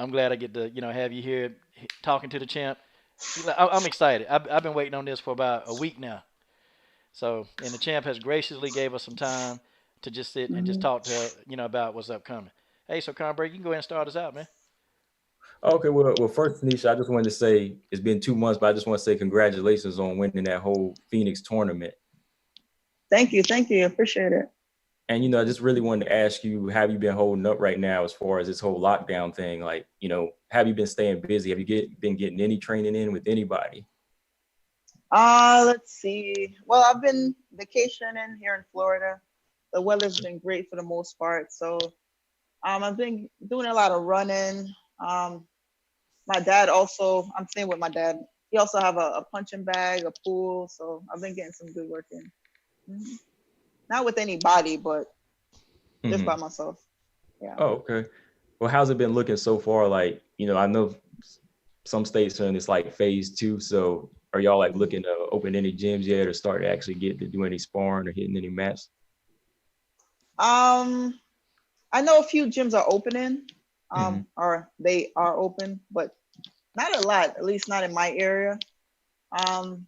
I'm glad I get to, have you here talking to the champ. I'm excited. I've been waiting on this for about a week now. So, and the champ has graciously gave us some time to just sit and just Hmm. talk to, about what's upcoming. Hey, so Conrad, you can go ahead and start us out, man. Okay, well, first, Tanisha, I just wanted to say it's been 2 months, but I just want to say congratulations on winning that whole Phoenix tournament. Thank you, thank you. Appreciate it. And I just really wanted to ask you, how have you been holding up right now as far as this whole lockdown thing? Like, have you been staying busy? Have you been getting any training in with anybody? Let's see. Well, I've been vacationing here in Florida. The weather's been great for the most part. So I've been doing a lot of running. Um, my dad also, I'm staying with my dad. He also have a punching bag, a pool. So I've been getting some good work in. Mhm. Not with anybody, but just by Hmm. myself. Yeah. Oh, okay. Well, how's it been looking so far? Like, I know some states are in this like phase 2. So are y'all like Mhm. looking to open any gyms yet, or start to actually get to do any sparring or hitting any mats? Um, I know a few gyms are opening, Hmm. or they are open, but not a lot, at least not in my area. Um,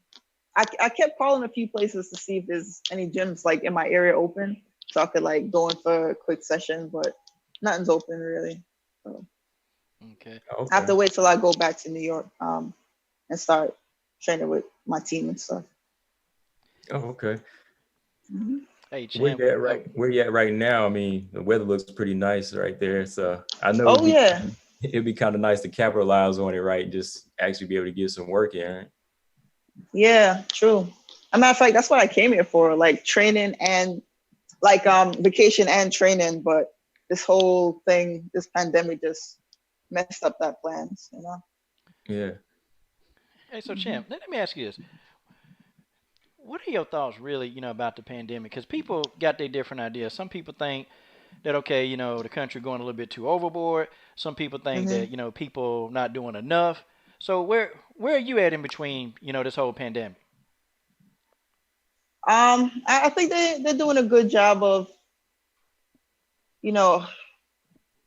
I kept calling a few places to see if there's any gyms like in my area open, so I could like go in for a quick session, but nothing's open really. So Okay. I have Okay. to wait till I go back to New York, and start training with my team and stuff. Oh, okay. Hmm. Hey, Where champ. you at right where you at right now? I mean, the weather looks pretty nice right there. So I know Oh yeah, it'd be kind of nice to capitalize on it, right? And just actually be able to get some work in, right? yeah, true. A matter of fact, that's what I came here for, like training and like vacation and training. But this whole thing, this pandemic, just messed up that plans. Yeah. Hey, so Hmm. champ, let me ask you this: what are your thoughts really, about the pandemic? Because people got their different ideas. Some people think that okay, the country going a little bit too overboard. Some people think Hmm. that people not doing enough. So where are you at in between, this whole pandemic? I think they're doing a good job of, you know,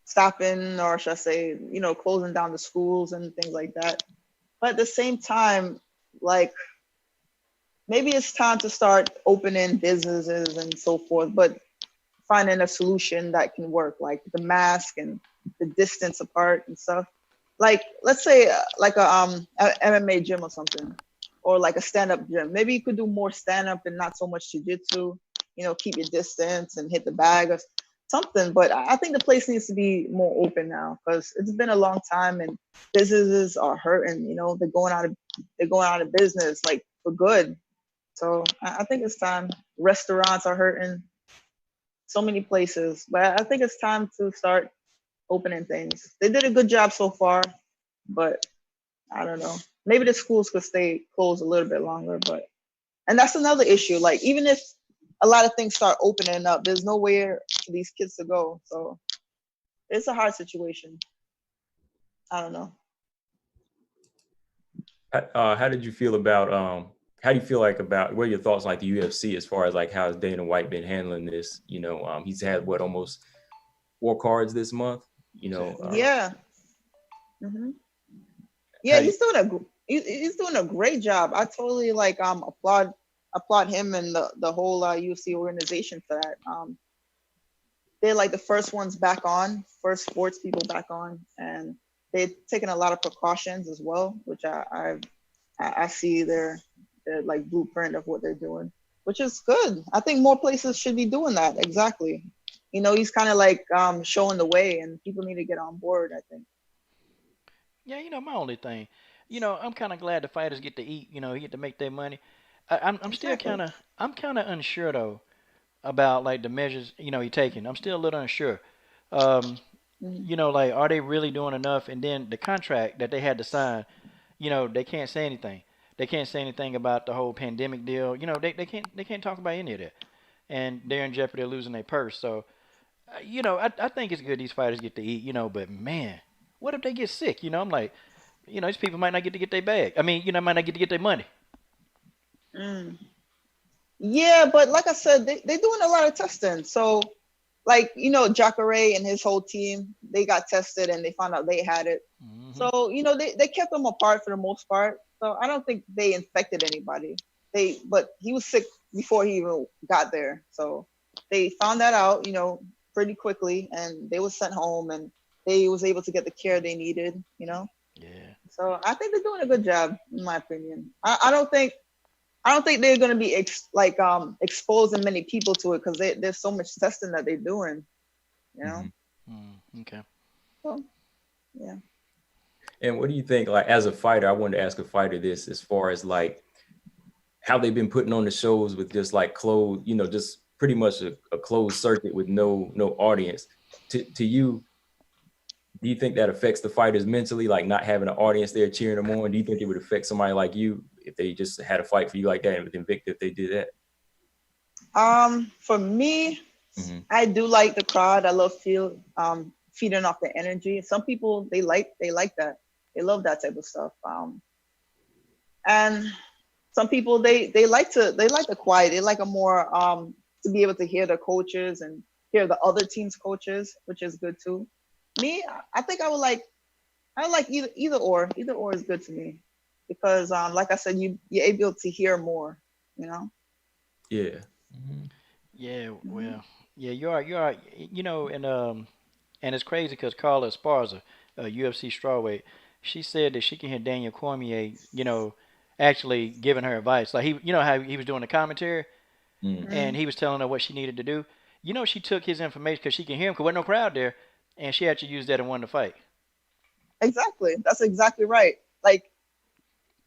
stopping, or should I say, closing down the schools and things like that. But at the same time, like maybe it's time to start opening businesses and so forth, but finding a solution that can work, like the mask and the distance apart and stuff. Like let's say like MMA gym or something, or like a stand up gym. Maybe you could do more stand up and not so much jujitsu. Keep your distance and hit the bag or something. But I think the place needs to be more open now because it's been a long time and businesses are hurting. They're going out of business like for good. So I think it's time. Restaurants are hurting, so many places, but I think it's time to start opening things. They did a good job so far, but I don't know. Maybe the schools could stay closed a little bit longer, but and that's another issue. Like even if a lot of things start opening up, there's nowhere for these kids to go. So it's a hard situation. I don't know. How did you feel about how do you feel like about what are your thoughts like the UFC as far as like how has Dana White been handling this? He's had what, almost 4 cards this month. You know, Exactly. uh, Yeah. Hmm. Yeah, how do you, he's doing a great job. I totally like applaud him and the whole UFC organization for that. They're like the first ones back on, first sports people back on, and they've taken a lot of precautions as well, which I see their like blueprint of what they're doing, which is good. I think more places should be doing that. Exactly. He's kind of like showing the way, and people need to get on board. I think. Yeah, my only thing, I'm kind of glad the fighters get to eat. Get to make their money. I'm still Exactly. kind of unsure though about like the measures he taking. I'm still a little unsure. Um, Hmm. like are they really doing enough? And then the contract that they had to sign, they can't say anything. They can't say anything about the whole pandemic deal. They can't talk about any of that. And they're in jeopardy of losing their purse. So, I think it's good these fighters get to eat. But man, what if they get sick? I'm like, these people might not get to get their bag. I mean, might not get to get their money. Mm. Yeah, but like I said, they're doing a lot of testing. So, like, Jacare and his whole team, they got tested and they found out they had it. Mm-hmm. So, they kept them apart for the most part. So I don't think they infected anybody. But he was sick before he even got there. So they found that out, pretty quickly, and they was sent home, and they was able to get the care they needed, Yeah. So I think they're doing a good job, in my opinion. I don't think they're going to be exposing many people to it, because there's so much testing that they're doing, Okay. So, yeah. And what do you think, like, as a fighter, I wanted to ask a fighter this, as far as like how they've been putting on the shows with just like closed, just pretty much a closed circuit with no audience. To you, do you think that affects the fighters mentally, like not having an audience there cheering them on? Do you think it would affect somebody like you if they just had a fight for you like that, and with Invicta if they did that? For me, I do like the crowd. I love feeding off the energy. Some people, they like that. They love that type of stuff. And some people, they like the quiet. They like a more to be able to hear the coaches and hear the other team's coaches, which is good too. Me, I think I like either or. Either or is good to me, because like I said, you're able to hear more. Yeah. Yeah. Well. Yeah. You are. And it's crazy because Carla Esparza, UFC strawweight, she said that she can hear Daniel Cormier, actually giving her advice. Like how he was doing the commentary, and he was telling her what she needed to do. She took his information because she can hear him because there wasn't no crowd there, and she actually used that and won the fight. Exactly. That's exactly right. Like,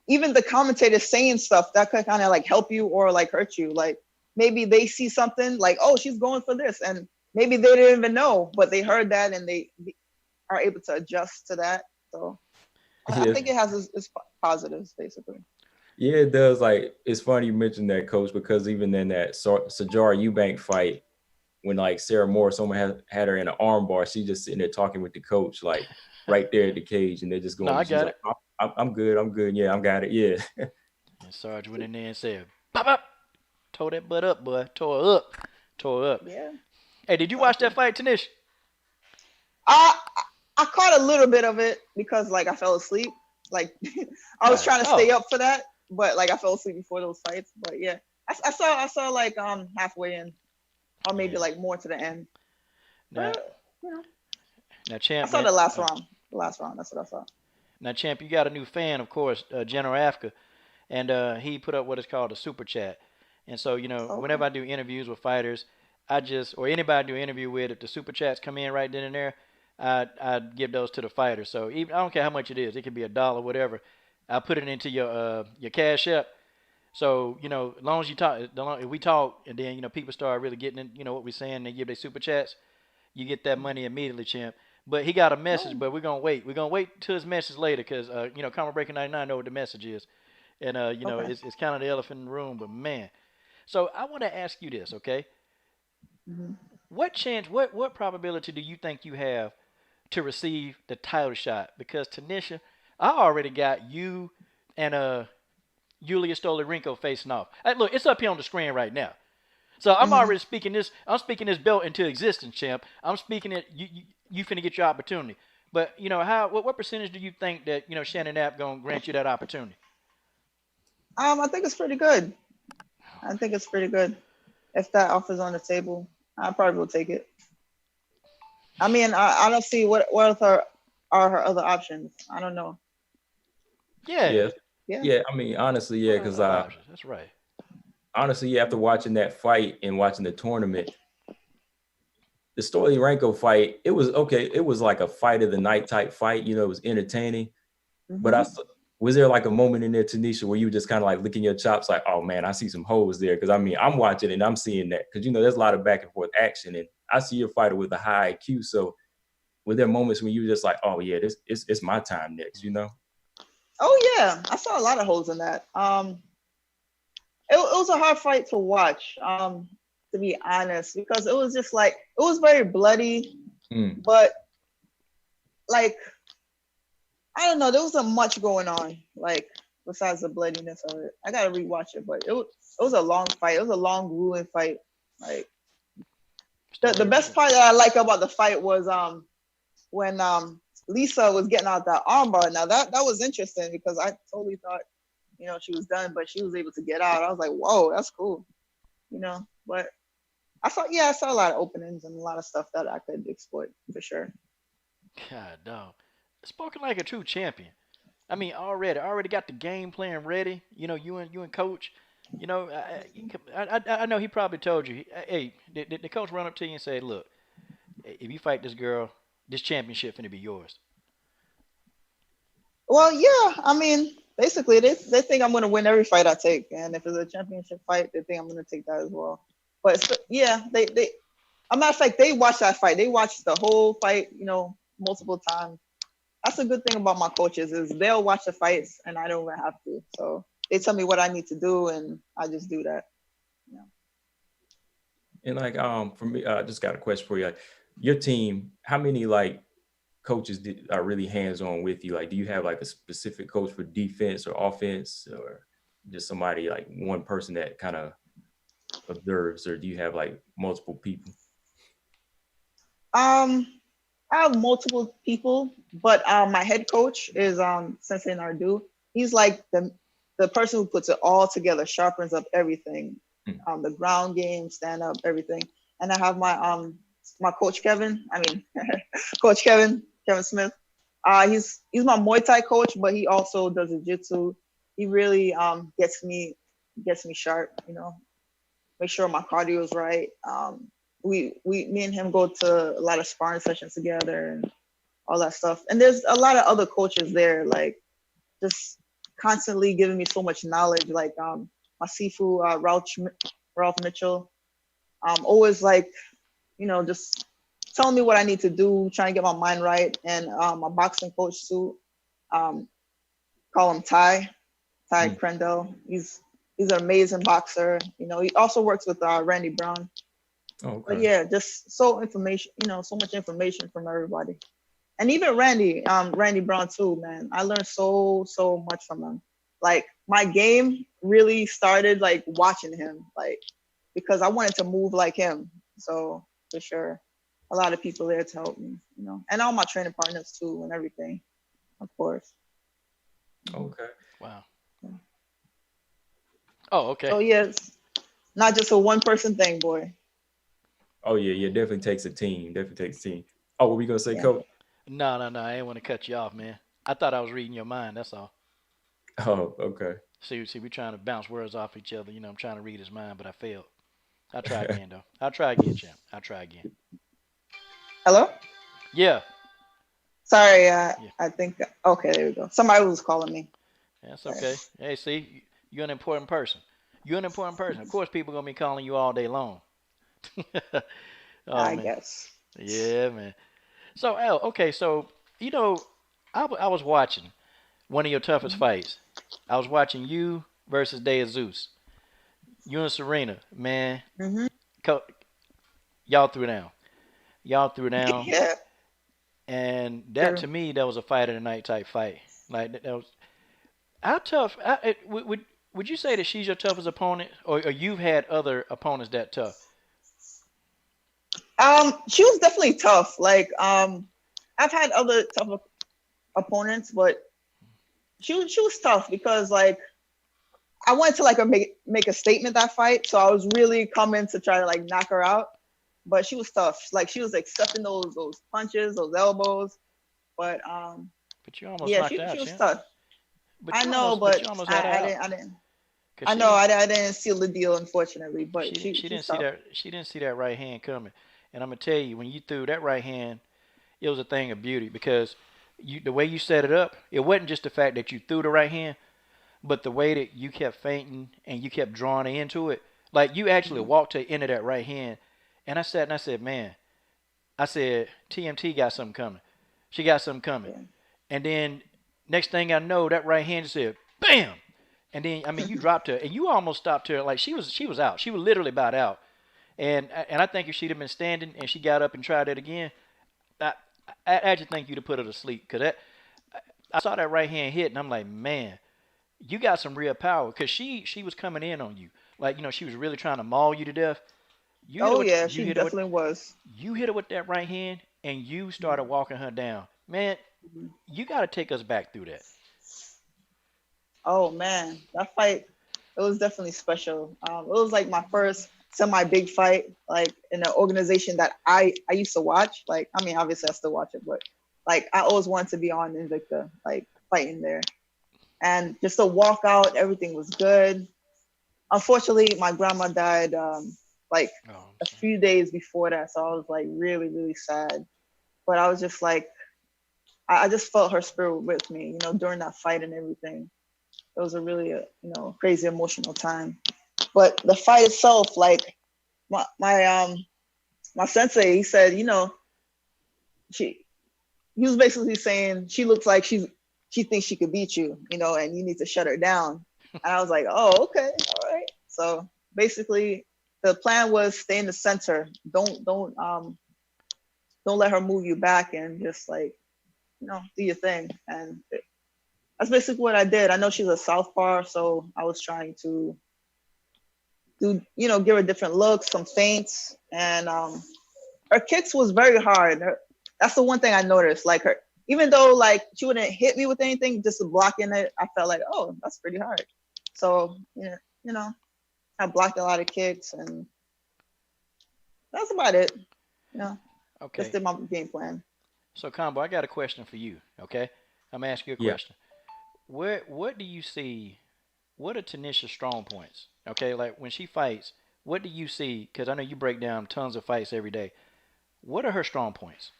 even the commentators saying stuff that could kind of like help you or like hurt you. Like, maybe they see something like, oh, she's going for this, and maybe they didn't even know, but they heard that and they are able to adjust to that. So I think it has its positives, basically. Yeah, it does. Like, it's funny you mentioned that, Coach, because even in that Sajara Eubank fight, when like Sarah Moore, someone had her in an arm bar, she just sitting there talking with the coach, like right there at the cage, and they're just going, No, I got it. Like, I'm good. Yeah, I got it. Yeah. And Sarge went in there and said, "Pop up." Tore that butt up, boy. Tore up. Yeah. Hey, did you watch that fight, Taneisha? I caught a little bit of it because like I fell asleep. Like I was trying to stay up for that, but like I fell asleep before those fights. But yeah, I saw like halfway in, or maybe like more to the end. Now, now, Champ. I saw the last round. The last round. That's what I saw. Now, Champ, you got a new fan, of course, General Africa, and he put up what is called a super chat. And so, whenever I do interviews with fighters, or anybody I do an interview with, if the super chats come in right then and there, I give those to the fighter. So even I don't care how much it is, it could be $1, whatever. I put it into your Cash App. So as long as you talk, if we talk, and then people start really getting in, what we're saying, they give their super chats, you get that money immediately, Champ. But he got a message, but we're gonna wait. We're gonna wait till his message later, because Comma Breaker 99 know what the message is, and it's kind of the elephant in the room. But man, so I want to ask you this, okay? What chance, what probability do you think you have to receive the title shot? Because Taneisha, I already got you and Yulia Stoli Rinku facing off. Hey, look, it's up here on the screen right now. So I'm already speaking this. I'm speaking this belt into existence, Champ. I'm speaking it. You finna get your opportunity. But what percentage do you think that Shannon Knapp gonna grant you that opportunity? I think it's pretty good. If that offer's on the table, I probably will take it. I mean, I don't see what are her other options. I don't know. Yeah. I mean, honestly, yeah, because that's right. Honestly, after watching that fight and watching the tournament, the Stoli Renko fight, it was okay. It was like a fight of the night type fight. It was entertaining. But was there like a moment in there, Taneisha, where you were just kind of like licking your chops, like, oh man, I see some holes there? Because I mean, I'm watching and I'm seeing that, because there's a lot of back and forth action, and I see your fighter with a high IQ. So were there moments when you were just like, oh yeah, it's my time next, Oh yeah, I saw a lot of holes in that. It was a hard fight to watch, to be honest, because it was just like, it was very bloody, but like, I don't know, there wasn't much going on, like, besides the bloodiness of it. I gotta rewatch it, but it was a long fight. It was a long, grueling fight. Like, The Stoli best Rinku. part that I like about the fight was when Lisa was getting out that armbar. Now that was interesting because I totally thought, she was done, but she was able to get out. I was like, whoa, that's cool. But I saw a lot of openings and a lot of stuff that I could exploit for sure. God dog. Spoken like a true champion. I mean, already got the game plan ready. You and coach. I know he probably told you. Hey, did the coach run up to you and say, "Look, if you fight this girl, this championship finna be yours." Well, yeah, I mean, basically, they think I'm going to win every fight I take, and if it's a championship fight, they think I'm going to take that as well. But yeah, a matter of fact, they watched that fight. They watched the whole fight, multiple times. That's a good thing about my coaches is they'll watch the fights, and I don't even have to. So they tell me what I need to do, and I just do that. Yeah. And like for me, I just got a question for you. Like, your team, how many like coaches are really hands on with you? Like, do you have like a specific coach for defense or offense, or just somebody like one person that kind of observes, or do you have like multiple people? I have multiple people, but my head coach is Sensei Nardu. He's like the person who puts it all together, sharpens up everything, the ground game, stand up, everything. And I have my coach Kevin. I mean, Coach Kevin Smith. He's my Muay Thai coach, but he also does jiu-jitsu. He really gets me sharp. Make sure my cardio is right. Me and him go to a lot of sparring sessions together and all that stuff. And there's a lot of other coaches there, like just constantly giving me so much knowledge. Like my Sifu, Ralph Mitchell. Always like, just telling me what I need to do, trying to get my mind right. And my boxing coach too, call him Ty Crendell. He's an amazing boxer. He also works with Randy Brown. Oh, okay. But yeah, just so much information from everybody. And even Randy Brown too, man. I learned so much from him. Like my game really started like watching him, like because I wanted to move like him. So for sure, a lot of people there to help me, and all my training partners too, and everything, of course. Okay. Wow. Oh, okay. So yes, not just a one person thing, boy. Oh yeah, definitely takes a team. Definitely takes a team. Oh, what were we gonna say, Yeah. Coach? No. I ain't want to cut you off, man. I thought I was reading your mind. That's all. Oh, okay. See, we trying to bounce words off each other. I'm trying to read his mind, but I failed. I'll try again, though. I'll try again, champ. I'll try again. Hello. Yeah. Sorry, Yeah. I think okay, there we go. Somebody was calling me. That's Sorry. okay. Hey, see, you're an important person. You're an important person. Of course, people gonna be calling you all day long. Oh I man. guess. Yeah, man. So, Al, okay, so you know, I was watching one of your toughest fights. I was watching you versus De Zeus. You and Serena, man. Mm-hmm. Co- y'all threw down. Y'all threw down, Yeah. and that True. to me, that was a fight of the night type fight. Like that was how tough. Would you say that she's your toughest opponent, or you've had other opponents that tough? She was definitely tough. Like, I've had other tough opponents, but she was tough because like I wanted to like make a statement that fight, so I was really coming to try to like knock her out. But she was tough. Like she was accepting those punches, those elbows. But But you almost yeah, knocked her she out, was champ. tough. I know, But you but almost had her out. I didn't. Cause I she know didn't I didn't seal the deal, unfortunately. But she didn't she's see tough. that right hand coming. And I'm gonna tell you, when you threw that right hand, it was a thing of beauty because the way you set it up, it wasn't just the fact that you threw the right hand, but the way that you kept feinting and you kept drawing her into it. Like you actually Mhm. walked her into that right hand, and I said, man, I said TMT got something coming. She got something coming. Yeah. And then next thing I know, that right hand just said, bam. And then I mean, you dropped her, and you almost stopped her. Like she was out. She was literally about out. And I think if she'd have been standing and she got up and tried it again, I I just think you'd have put her to sleep. Cause I saw that right hand hit, and I'm like, man, you got some real power. Cause she was coming in on you, like she was really trying to maul you to death. Oh yeah, you she hit her with definitely was. you hit her with that right hand, and you started walking her down. Man, Mhm. you got to take us back through that. Oh man, that fight, it was definitely special. It was like my first semi big fight, like in an organization that I used to watch. Like, I mean, obviously I still watch it, but like I always wanted to be on Invicta, like fighting there. And just to walk out, everything was good. Unfortunately, my grandma died like Oh, I'm a sorry. few days before that, so I was like really, really sad. But I was just like, I just felt her spirit with me, during that fight and everything. It was a really, crazy emotional time. But the fight itself, like my sensei, he said, she he was basically saying she looks like she thinks she could beat you, and you need to shut her down. And I was like, oh, okay, all right. So basically, the plan was stay in the center. Don't let her move you back, and just like do your thing. And that's basically what I did. I know she's a southpaw, so I was trying to do give her different looks, some feints, and her kicks was very hard. That's the one thing I noticed. Like her, even though like she wouldn't hit me with anything, just blocking it, I felt like, oh, that's pretty hard. So yeah, I blocked a lot of kicks, and that's about it. You know, just Okay. did my game plan. So, Combo, I got a question for you. Okay, I'm gonna ask you a Yeah. question. What do you see? What are Tanisha's strong points? Okay, like when she fights, what do you see? Because I know you break down tons of fights every day. What are her strong points?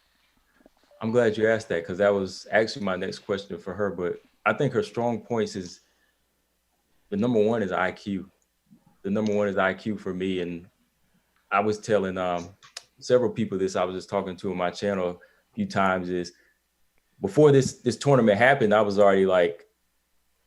I'm glad you asked that because that was actually my next question for her. But I think her strong points is the number one is IQ. The number one is IQ for me. And I was telling several people this. I was just talking to on my channel a few times. Is before this tournament happened, I was already like,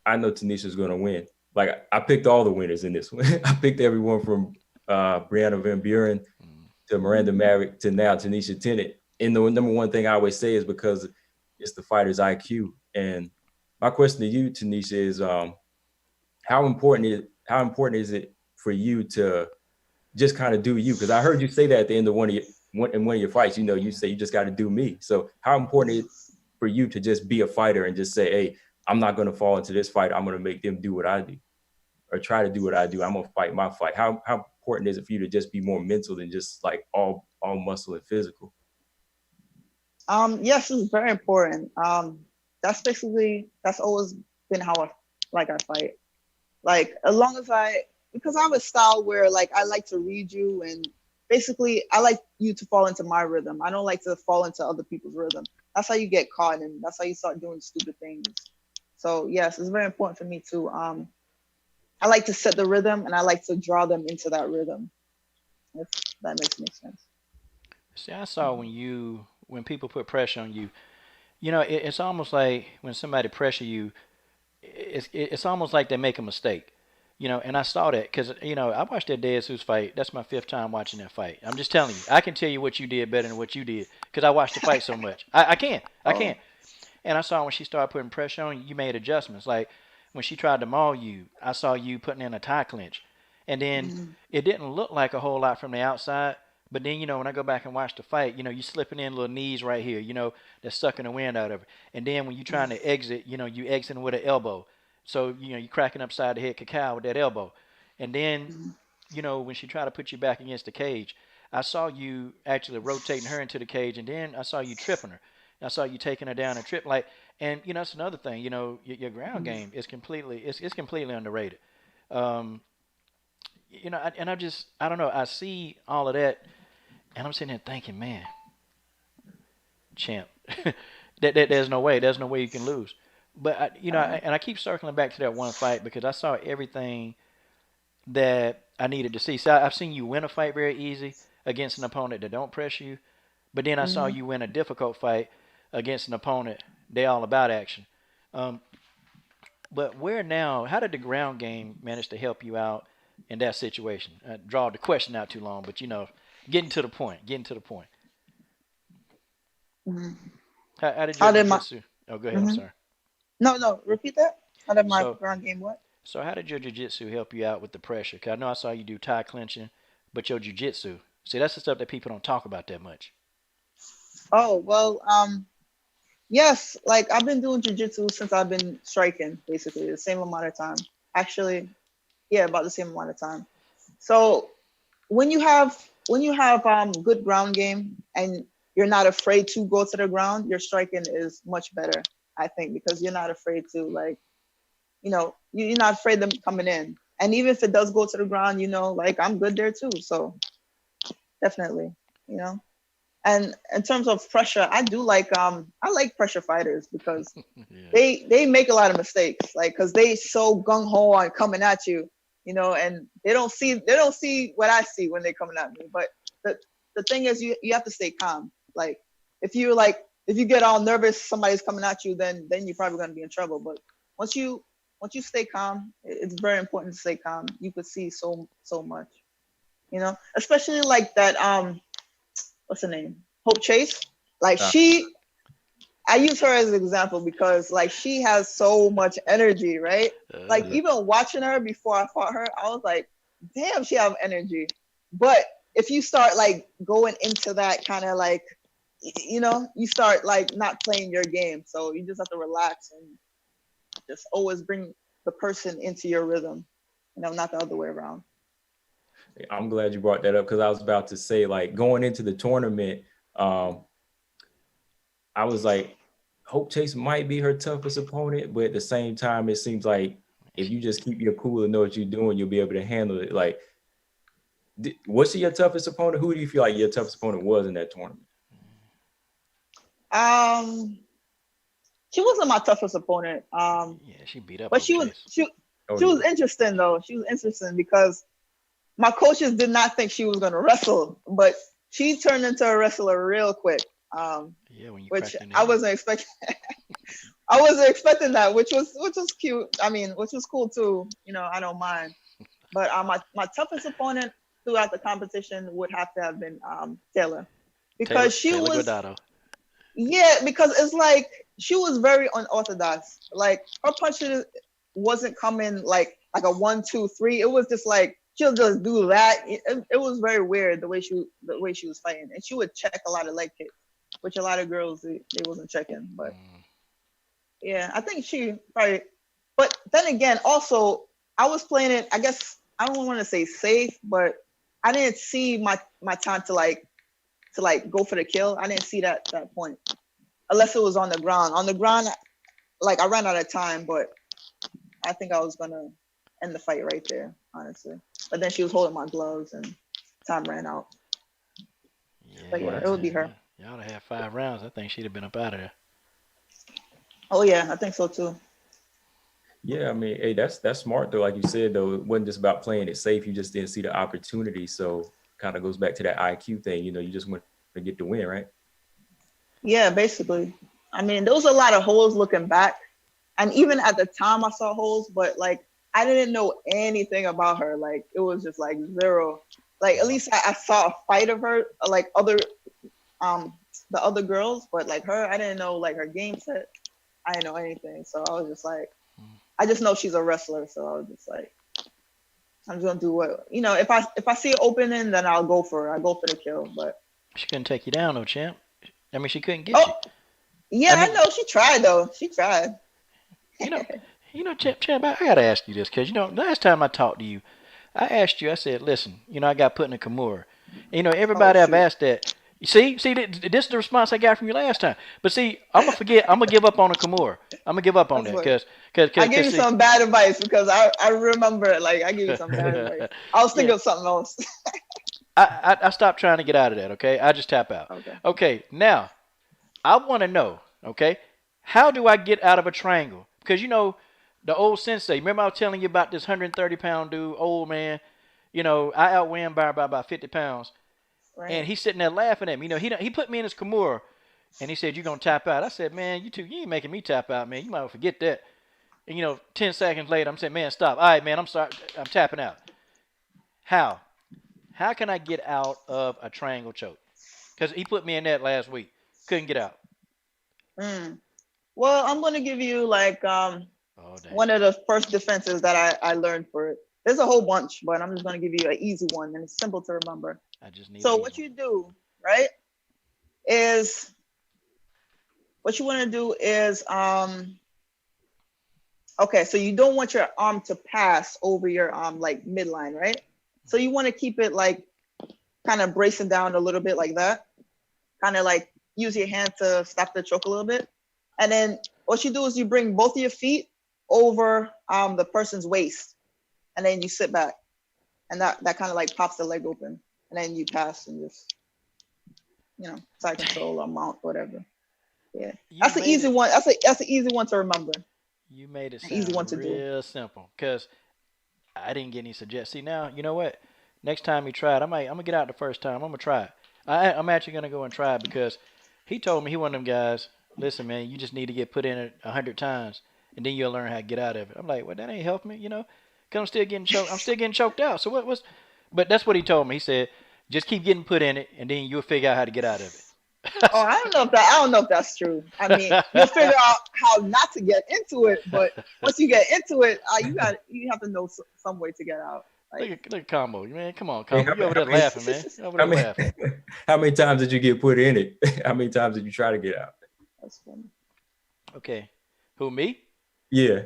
I know Tanisha's going to win. Like I picked all the winners in this one. I picked everyone from Brianna Van Buren Mm. to Miranda Maverick to now Taneisha Tennant. And the number one thing I always say is because it's the fighter's IQ. And my question to you, Taneisha, is how important is it for you to just kind of do you? Because I heard you say that at the end of one of your fights. You say you just got to do me. So how important is it for you to just be a fighter and just say, hey, I'm not going to fall into this fight. I'm going to make them do what I do or try to do what I do. I'm going to fight my fight. How important is it for you to just be more mental than just like all muscle and physical? Yes, it's very important. That's always been how I fight. Like as long as because I have a style where like I like to read you, and basically I like you to fall into my rhythm. I don't like to fall into other people's rhythm. That's how you get caught, and that's how you start doing stupid things. So yes, it's very important for me to I like to set the rhythm, and I like to draw them into that rhythm. If that makes any sense. See, I saw when people put pressure on you. It's almost like when somebody pressure you, it's almost like they make a mistake. And I saw that because I watched that Dead Seuss fight. That's my fifth time watching that fight. I'm just telling you, I can tell you what you did better than what you did because I watched the fight so much. I Oh. can't. And I saw when she started putting pressure on you, you made adjustments. Like when she tried to maul you, I saw you putting in a tie clinch, and then Mm-hmm. it didn't look like a whole lot from the outside. But then when I go back and watch the fight, you slipping in little knees right here, that's sucking the wind out of her. And then when you trying to exit, you exiting with an elbow. So you cracking upside the head cacao with that elbow. And then when she tried to put you back against the cage, I saw you actually rotating her into the cage, and then I saw you tripping her. I saw you taking her down and trip like, and that's another thing. Your ground game is completely underrated. Um, and I don't know. I see all of that, and I'm sitting there thinking, man, champ, there's no way you can lose. But and I keep circling back to that one fight because I saw everything that I needed to see. So I've seen you win a fight very easy against an opponent that don't pressure you, but then I saw Mm-hmm. you win a difficult fight against an opponent they all about action. Um, but where now? How did the ground game manage to help you out in that situation? Draw the question out too long, but getting to the point. Getting to the point. Mm-hmm. How did your How did my jiu-jitsu? Oh, go ahead. I'm mm-hmm. sorry. No, repeat that. How did my So ground game what? So how did your jiu-jitsu help you out with the pressure? 'Cause I know I saw you do tie clenching, but your jujitsu. See, that's the stuff that people don't talk about that much. Oh, well, yes, like I've been doing jujitsu since I've been striking, basically the same amount of time. Actually, yeah, about the same amount of time. So when you have good ground game and you're not afraid to go to the ground, your striking is much better, I think, because you're not afraid to like, you're not afraid of them coming in. And even if it does go to the ground, like I'm good there too. So definitely, you know. And in terms of pressure, I like pressure fighters because Yeah. they make a lot of mistakes, like because they so gung ho on coming at you, and they don't see what I see when they're coming at me. But the thing is, you have to stay calm. Like if you get all nervous, somebody's coming at you, then you're probably gonna be in trouble. But once you stay calm, it's very important to stay calm. You could see so much, especially like that. What's her name? Hope Chase. Like Uh, I use her as an example because like she has so much energy, right? Like Uh, even watching her before I fought her, I was like, damn, she have energy. But if you start like going into that kind of like, you start like not playing your game. So you just have to relax and just always bring the person into your rhythm, not the other way around. I'm glad you brought that up because I was about to say, like, going into the tournament, um, I was like, Hope Chase might be her toughest opponent, but at the same time, it seems like if you just keep your cool and know what you're doing, you'll be able to handle it. Like, was she your toughest opponent? Who do you feel like your toughest opponent was in that tournament? Um, she wasn't my toughest opponent. yeah, she beat up But Hope she was Chase. she Oh, she was yeah. interesting though. She was interesting because my coaches did not think she was gonna wrestle, but she turned into a wrestler real quick. Yeah, when you Which cracked in the I head. wasn't expecting. I wasn't expecting that, which was cute. I mean, which was cool too. I don't mind. But my toughest opponent throughout the competition would have to have been Taylor, because she Taylor was, Guardado. yeah, because it's like she was very unorthodox. Like her punches wasn't coming like a 1, 2, 3. It was just like she'll just do that. It was very weird the way she was fighting, and she would check a lot of leg kicks, which a lot of girls they wasn't checking. But Mm, yeah, I think she probably. But then again, also I was playing it. I guess I don't want to say safe, but I didn't see my time to go for the kill. I didn't see that point unless it was on the ground. On the ground, like I ran out of time, but I think I was gonna end the fight right there, honestly. But then she was holding my gloves and time ran out. But yeah, yeah, Right. it would be man. her. Y'all have had 5 rounds. I think she'd have been up out of there. Oh yeah, I think so too. Yeah, I mean, hey, that's smart though. Like you said, though, it wasn't just about playing it safe. You just didn't see the opportunity. So kind of goes back to that IQ thing. You just want to get the win, right? Yeah, basically. I mean, there was a lot of holes looking back, and even at the time I saw holes, but like I didn't know anything about her. Like it was just like zero. Like at least I saw a fight of her, like um the other girls, but like her, I didn't know like her game set. I didn't know anything, so I was just like, I just know she's a wrestler, so I was just like, I'm just gonna do what If I see an opening, then I'll go for it. I go for the kill, but She couldn't take you down, though, champ. I mean, she couldn't get you. oh yeah, I I mean, know she tried though. She tried. you know, champ. I gotta ask you this because last time I talked to you, I asked you. I said, listen, I got put in a Kimura. Oh Everybody I've shoot. asked that. You see, this is the response I got from you last time. But see, I'm gonna forget. I'm gonna give up on a Kimura. I'm gonna give up on That's that what I gave because you see, some bad advice because I remember like I gave you some bad advice. I was yeah, thinking of something else. I stopped trying to get out of that. Okay, I just tap out. Okay. Okay, now I want to know. Okay, how do I get out of a triangle? Because the old sensei. Remember I was telling you about this 130-pound dude, old man. I outweigh him by about 50 pounds, and Right. he's sitting there laughing at me. He put me in his Kimura, and he said, "You're gonna tap out." I said, "Man, you ain't making me tap out, man. You might well forget that." And 10 seconds later, I'm saying, "Man, stop. All right, man, I'm sorry. I'm tapping out." How? How can I get out of a triangle choke? Because he put me in that last week. Couldn't get out. Mm. Well, I'm gonna give you like Oh, dang. one of the first defenses that I learned for it. There's a whole bunch, but I'm just gonna give you an easy one, and it's simple to remember. I just need. So what you do, right, is what you want to do is okay, so you don't want your arm to pass over your like midline, right? So you want to keep it like kind of bracing down a little bit like that. Kind of like use your hand to stop the choke a little bit. And then what you do is you bring both of your feet over the person's waist, and then you sit back, and that kind of like pops the leg open, and then you pass and just, you know, side control or mount, whatever. Yeah, that's an easy one. That's an easy one to remember. You made it sound easy one to real simple, because I didn't get any suggestions. See, now you know what? Next time you try it, I'm gonna get out the first time. I'm gonna try it. I'm actually gonna go and try it, because he told me, he one of them guys. Listen, man, you just need to get put in it 100 times, and then you'll learn how to get out of it. I'm like, well, that ain't helping me, you know, because I'm still getting choked. I'm still getting choked out. So what's? But that's what he told me. He said, just keep getting put in it, and then you'll figure out how to get out of it. Oh, I don't know if that's true. I mean, you'll figure out how not to get into it, but once you get into it, you have to know some way to get out. Like, look at Combo, man. Come on, Combo. You over there laughing, man. You over there laughing. How many times did you get put in it? How many times did you try to get out? That's funny. Okay. Who, me? Yeah.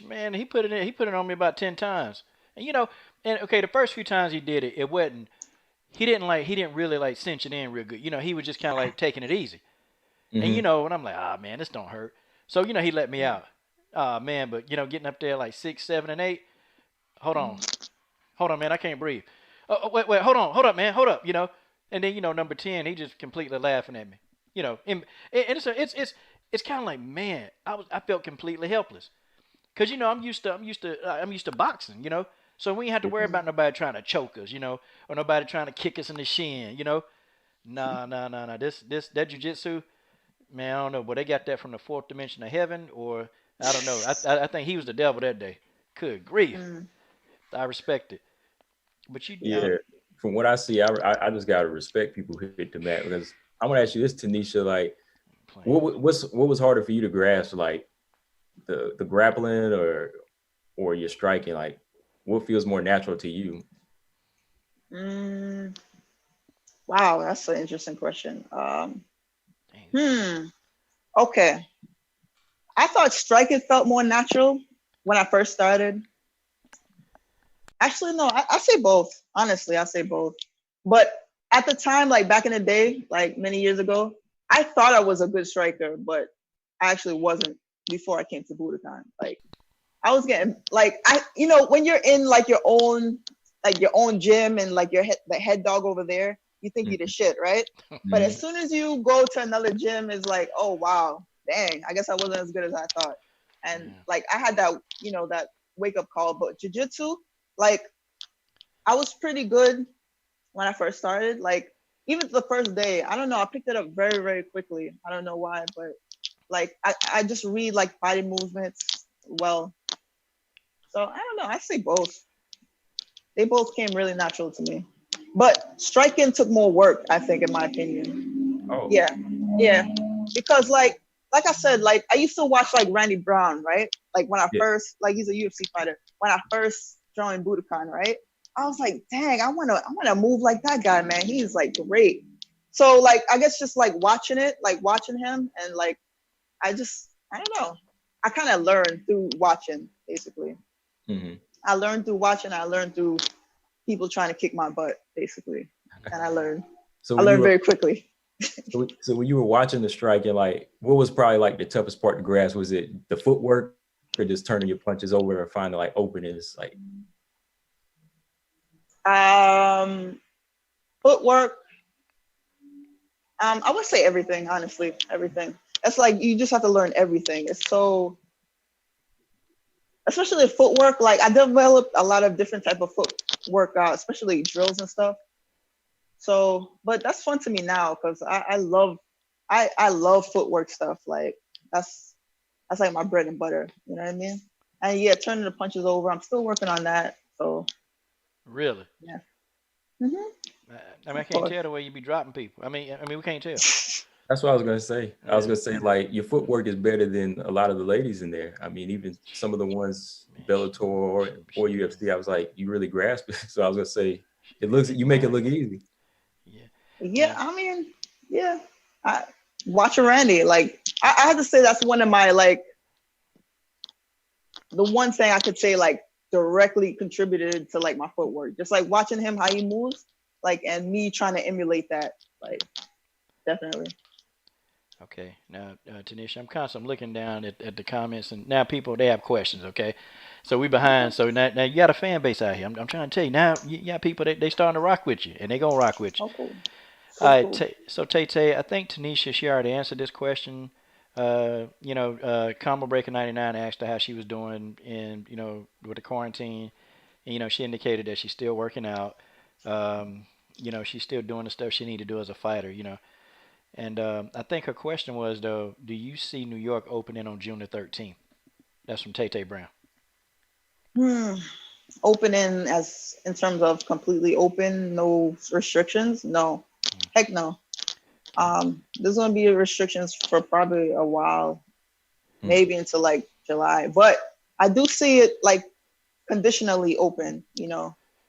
Man, he put it in. He put it on me about 10 times. And you know, and okay, the first few times he did it, it wasn't. He didn't really like cinch it in real good. You know, he was just kind of like taking it easy. Mm-hmm. And you know, and I'm like, man, this don't hurt. So you know, he let me out. Man, but you know, getting up there like 6, 7, and 8. Hold on, man, I can't breathe. Wait, hold up, man, hold up. You know, and then you know, number 10, he just completely laughing at me. You know, and it's kind of like, man, I felt completely helpless, cause you know I'm used to boxing. You know. So we ain't have to worry about nobody trying to choke us, you know, or nobody trying to kick us in the shin, you know. Nah. That jiu-jitsu, man, I don't know, but they got that from the 4th dimension of heaven, or I don't know. I think he was the devil that day. Good grief. I respect it. But yeah, from what I see, I just gotta respect people who hit the mat, because I want to ask you this, Taneisha, like, what was harder for you to grasp, like the grappling or your striking, like? What feels more natural to you? Wow, that's an interesting question. Okay. I thought striking felt more natural when I first started. Actually, no, I say both. Honestly, I say both. But at the time, like back in the day, like many years ago, I thought I was a good striker, but I actually wasn't before I came to Budokan. Like, I was getting like, you know, when you're in like your own gym and like the head dog over there, you think you're the shit, right? But as soon as you go to another gym, it's like, oh wow, dang, I guess I wasn't as good as I thought. And like I had that, you know, that wake up call. But jiu-jitsu, like I was pretty good when I first started. Like even the first day, I don't know, I picked it up very, very quickly. I don't know why, but like I just read like body movements well. So I don't know. I say both. They both came really natural to me. But striking took more work, I think, in my opinion. Oh. Yeah. Because like I said, like I used to watch like Randy Brown, right? Like when I first, like he's a UFC fighter. When I first joined Budokan, right? I was like, dang, I wanna move like that guy, man. He's like great. So like I guess just like watching him, and like I don't know. I kind of learned through watching, basically. I learned through watching. I learned through people trying to kick my butt, basically, and I learned. I learned very quickly. So when you were watching the striking, like, what was probably like the toughest part to grasp? Was it the footwork, or just turning your punches over and finding like openings? Like, footwork. I would say everything. Honestly, everything. It's like you just have to learn everything. It's so. Especially footwork, like I developed a lot of different type of footwork, especially drills and stuff. So, but that's fun to me now because I love footwork stuff. Like that's like my bread and butter. You know what I mean? And yeah, turning the punches over, I'm still working on that. So. Really? Yeah. I mean, I can't tell the way you be dropping people. I mean, we can't tell. That's what I was gonna say. I was gonna say, like, your footwork is better than a lot of the ladies in there. I mean, even some of the ones Bellator or UFC, I was like, you really grasp it. So I was gonna say, you make it look easy. Yeah. Yeah, I mean, yeah. Watching Randy, like I have to say that's one of my like the one thing I could say like directly contributed to like my footwork. Just like watching him how he moves, like and me trying to emulate that, like definitely. Okay. Now, Taneisha, I'm looking down at the comments, and now people they have questions. Okay, so we behind. So now you got a fan base out here. I'm trying to tell you now. You got people they starting to rock with you, and they gonna rock with you. Oh, cool. All Cool, right. cool. So Tay, I think Taneisha she already answered this question. Combo Breaker 99 asked her how she was doing in with the quarantine, and she indicated that she's still working out. She's still doing the stuff she need to do as a fighter. And I think her question was though, do you see New York opening on June the 13th? That's from Tay Brown. Opening as in terms of completely open, no restrictions? No. Heck no. There's gonna be restrictions for probably a while, maybe until like July. But I do see it like conditionally open,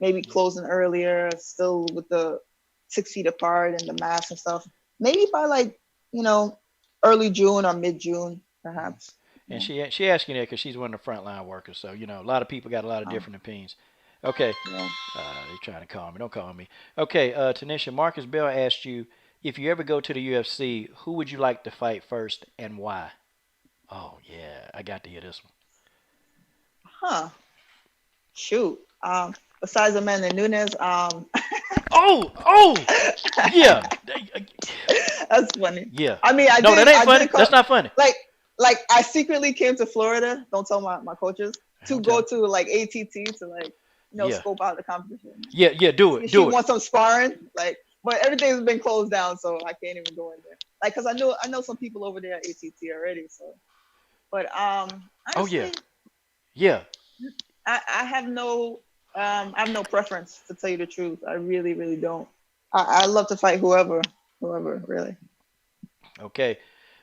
maybe closing earlier, still with the 6 feet apart and the mask and stuff. Maybe by like, early June or mid June, perhaps. And she asking that because she's one of the frontline workers. So, a lot of people got a lot of different opinions. Okay. Yeah. They're trying to call me. Don't call me. Okay, Taneisha, Marcus Bell asked you, if you ever go to the UFC, who would you like to fight first and why? Oh, yeah. I got to hear this one. Huh. Shoot. Besides Amanda Nunes, yeah. That's funny. Yeah. I mean, that ain't funny. That's not funny. Like I secretly came to Florida. Don't tell my coaches to go to like ATT to like scope out the competition. Yeah. Do it. She wants some sparring, like, but everything's been closed down, so I can't even go in there. Like, cause I know some people over there at ATT already. So, but honestly, yeah. I have no preference, to tell you the truth. I really, really don't. I love to fight whoever, really. Okay.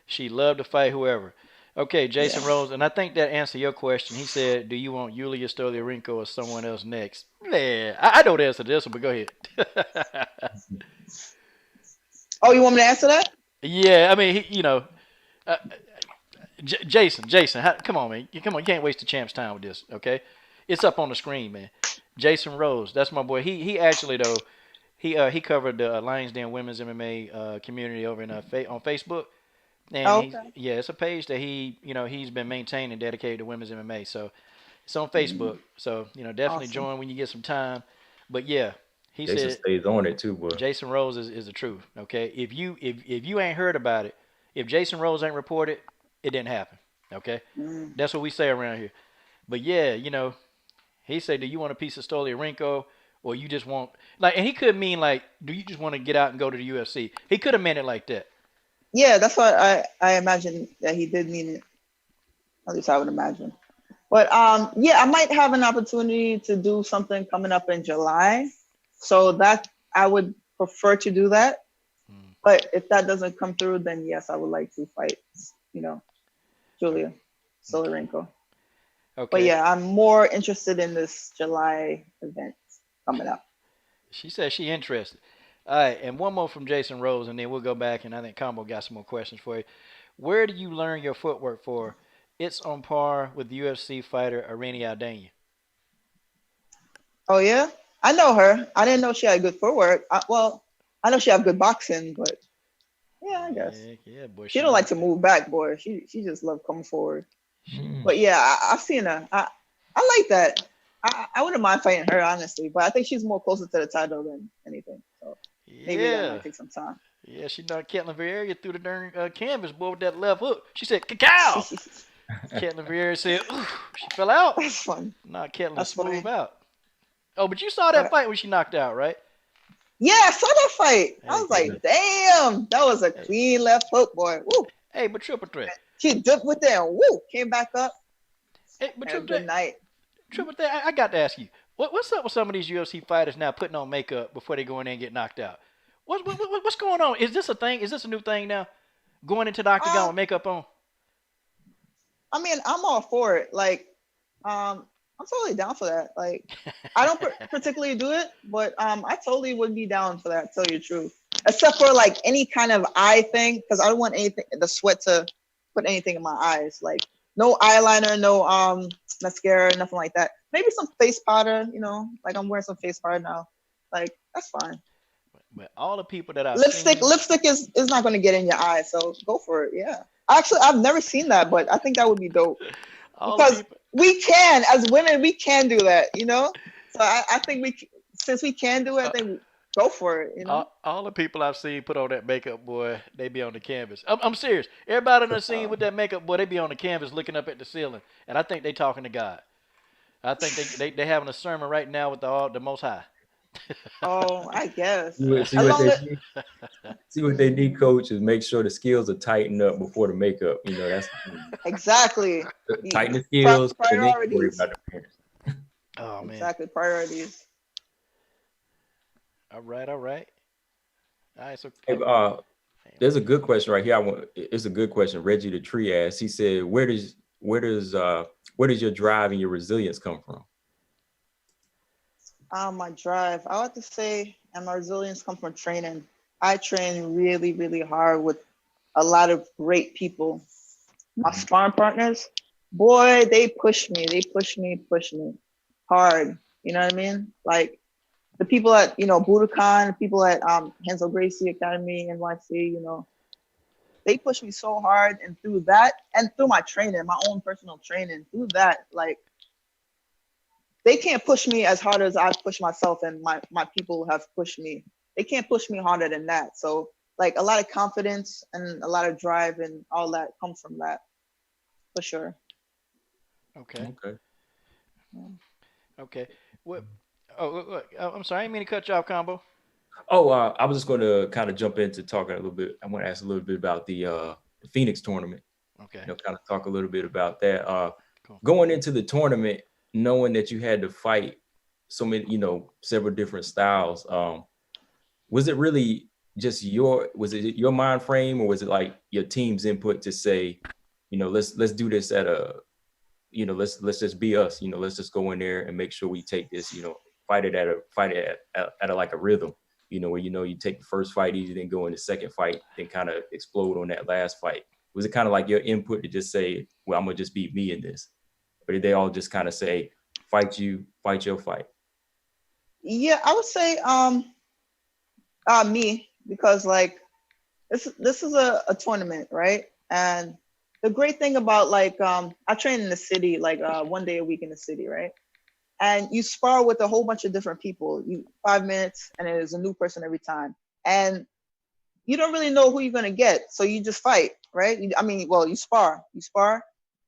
She loved to fight whoever. Okay, Jason Rose, and I think that answered your question. He said, do you want Yulia Stoli, Rinku, or someone else next? Man, I know the answer to this one, but go ahead. Oh, you want me to answer that? Yeah, I mean, Jason, come on, man. Come on, you can't waste the champ's time with this, okay? It's up on the screen, man. Jason Rose, that's my boy. He actually, though, he covered the Lions Den Women's MMA community over on Facebook. And it's a page that he's been maintaining, dedicated to women's MMA. So it's on Facebook. So definitely join when you get some time. But yeah, Jason stays on it too, boy. Jason Rose is the truth. Okay, if you ain't heard about it, if Jason Rose ain't reported, it didn't happen. Okay, that's what we say around here. But yeah, he said, do you want a piece of Stoli Rinku, or you just want and he could mean like, do you just want to get out and go to the UFC? He could have meant it like that. Yeah, that's what I imagine that he did mean it. At least I would imagine. But yeah, I might have an opportunity to do something coming up in July. So that I would prefer to do that. But if that doesn't come through, then yes, I would like to fight, Julia Stoli-Rinku. Okay. But yeah, I'm more interested in this July event coming up. She says she interested. All right, and one more from Jason Rose, and then we'll go back, and I think Combo got some more questions for you. Where do you learn your footwork for? It's on par with UFC fighter Irene Aldana. Oh, yeah? I know her. I didn't know she had good footwork. I know she had good boxing, but yeah, I guess. Yeah, boy. She don't like to move back, boy. She just love coming forward. But yeah, I've seen her. I like that. I wouldn't mind fighting her, honestly, but I think she's more closer to the title than anything. So maybe that might take some time. Yeah, she knocked Ketlin Vieira through the darn canvas, boy, with that left hook. She said, "Cacao." Ketlin Vieira said, "Ooh," she fell out. That's fun. Knocked Ketlin smooth out. Oh, but you saw that fight when she knocked out, right? Yeah, I saw that fight. I was like, damn, that was a clean left hook, boy. Woo. Hey, but triple threat. She dipped with that, woo, came back up. Hey, but triple good night. Triple threat, I got to ask you, what's up with some of these UFC fighters now putting on makeup before they go in there and get knocked out? What's going on? Is this a thing? Is this a new thing now? Going into the octagon with makeup on? I mean, I'm all for it. Like, I'm totally down for that. Like, I don't particularly do it, but I totally would be down for that. To tell you the truth, except for like any kind of eye thing, because I don't want anything, the sweat to put anything in my eyes. Like, no eyeliner, no mascara, nothing like that. Maybe some face powder. You know, like I'm wearing some face powder now. Like, that's fine. But all the people that I've Lipstick, seen, lipstick is not going to get in your eye, so go for it. Yeah. Actually, I've never seen that, but I think that would be dope all the because people, we can, as women, we can do that, you know. So I think since we can do it, I uh, think go for it, you know. all the people I've seen put on that makeup, boy, they be on the canvas. I'm serious. Everybody in the scene with Um, that makeup, boy, they be on the canvas looking up at the ceiling, and I think they talking to God. I think they having a sermon right now with the Most High. oh, I guess See as what long they as need. See what they need, coach, is make sure the skills are tightened up before the makeup. You know, that's exactly tighten the skills, and then you worry priorities, about the appearance. Oh man. exactly priorities. All right, all right. All right, so Hey, there's a good question right here. It's a good question. Reggie the Tree asked. He said, where does your drive and your resilience come from?" My drive, I would have to say, and my resilience come from training. I train really, really hard with a lot of great people. My sparring partners, boy, they push me. They push me hard. You know what I mean? Like the people at, Budokan, the people at Renzo Gracie Academy, NYC, they push me so hard. And through that, and through my training, my own personal training, through that, like they can't push me as hard as I've pushed myself and my people have pushed me. They can't push me harder than that. So like a lot of confidence and a lot of drive and all that comes from that for sure. okay, Okay. okay. What? Oh, I'm sorry. I didn't mean to cut you off, combo. Oh, I was just going to kind of jump into talking a little bit. I want to ask a little bit about the Phoenix tournament. Okay, Kind of talk a little bit about that. cool. Going into the tournament, knowing that you had to fight so many, several different styles. Was it really just was it your mind frame, or was it like your team's input to say, let's do this at a, let's just be us, let's just go in there and make sure we take this, fight it at a, like a rhythm, where you take the first fight easy, then go in the second fight, then kind of explode on that last fight. Was it kind of like your input to just say, well, I'm gonna just be me in this? Or did they all just kind of say, fight your fight? Yeah, I would say me, because like this is a tournament, right? And the great thing about like I train in the city, like 1 day a week in the city, right? And you spar with a whole bunch of different people. You 5 minutes, and there's a new person every time, and you don't really know who you're gonna get, so you just fight, right? You spar,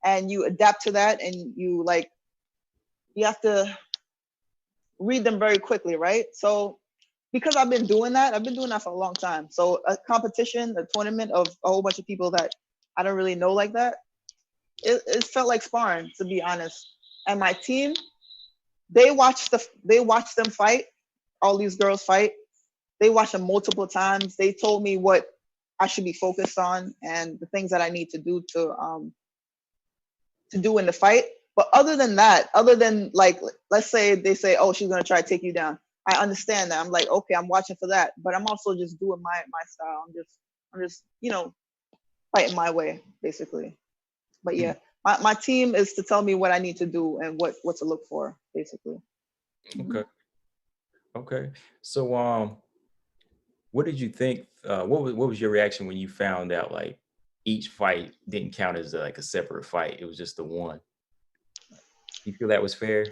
and you adapt to that, and you have to read them very quickly, right? So because I've been doing that for a long time. So a competition, a tournament of a whole bunch of people that I don't really know like that, it felt like sparring, to be honest. And my team, they watched them fight, all these girls fight. They watched them multiple times. They told me what I should be focused on and the things that I need to do to do in the fight. But other than that, other than like, let's say they say, oh, she's gonna try to take you down. I understand that. I'm like, okay, I'm watching for that, but I'm also just doing my style. I'm just fighting my way, basically. But yeah, my team is to tell me what I need to do and what to look for, basically. Okay. Okay. So what did you think? What was your reaction when you found out like each fight didn't count as like a separate fight? It was just the one. You feel that was fair?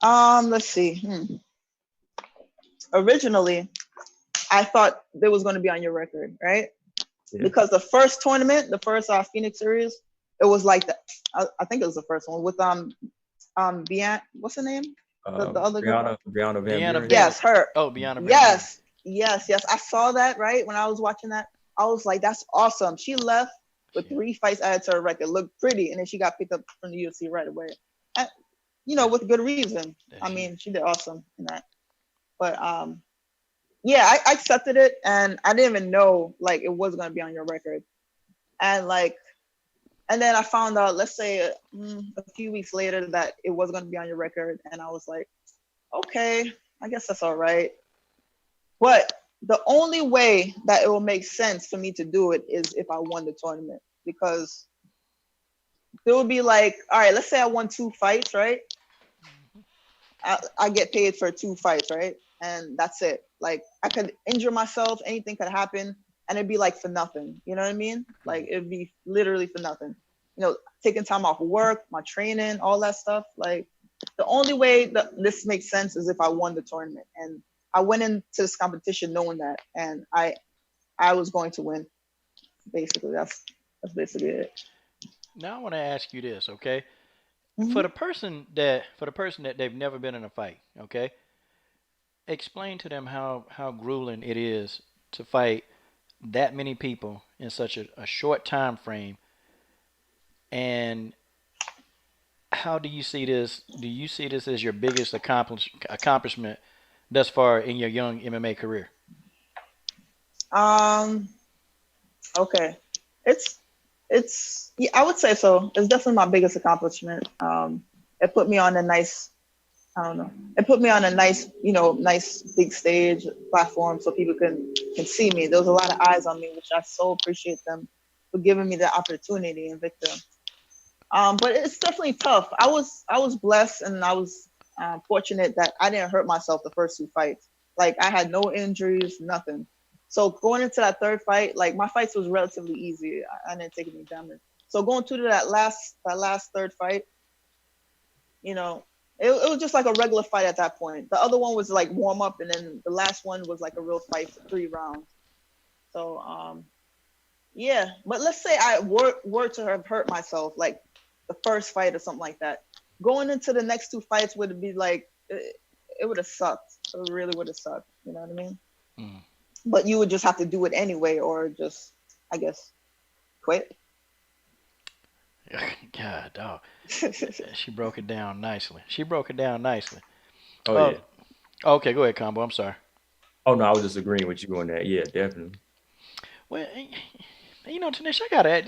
Let's see. Originally, I thought they was going to be on your record, right? Yeah. Because the first tournament, the first Phoenix series, it was like that. I think it was the first one with Bian, what's her name? The other girl. Brianna Van Deanna Buren. Yes, her. Oh, Beyond Van Buren. Yes. I saw that right when I was watching that. I was like, that's awesome. She left with 3 fights added to her record. Looked pretty, and then she got picked up from the UFC right away. And, with good reason. I mean, she did awesome in that. But yeah, I accepted it, and I didn't even know like it was gonna be on your record. And And then I found out, let's say a few weeks later, that it was going to be on your record. And I was like, okay, I guess that's all right. But the only way that it will make sense for me to do it is if I won the tournament, because there would be like, all right, let's say I won 2 fights, right? I get paid for 2 fights, right? And that's it. Like, I could injure myself, anything could happen, and it'd be like for nothing. You know what I mean? Like, it'd be literally for nothing. You know, taking time off work, my training, all that stuff. Like, the only way that this makes sense is if I won the tournament. And I went into this competition knowing that, and I was going to win. Basically, that's basically it. Now I want to ask you this, okay? Mm-hmm. For the person that they've never been in a fight, okay? Explain to them how grueling it is to fight that many people in such a short time frame, and how do you see this? Do you see this as your biggest accomplishment thus far in your young MMA career? Okay. Yeah, I would say so. It's definitely my biggest accomplishment. It put me on a nice, I don't know. It put me on a nice, nice big stage platform so people can see me. There was a lot of eyes on me, which I so appreciate them for giving me the opportunity in Invicta. But it's definitely tough. I was blessed, and I was fortunate that I didn't hurt myself the first 2 fights. Like, I had no injuries, nothing. So going into that 3rd fight, like, my fights was relatively easy. I didn't take any damage. So going to that last 3rd fight, it was just like a regular fight at that point. The other one was like warm up, and then the last one was like a real fight for 3 rounds. So yeah. But let's say I were to have hurt myself, like the first fight or something like that. Going into the next 2 fights would be like, it would have sucked. It really would have sucked. You know what I mean? Mm. But you would just have to do it anyway, or just, I guess, quit. God, dog. She broke it down nicely. Oh yeah. Okay, go ahead, Combo. I'm sorry. Oh no, I was just agreeing with you on that. Yeah, definitely. Well, Taneisha, I gotta add,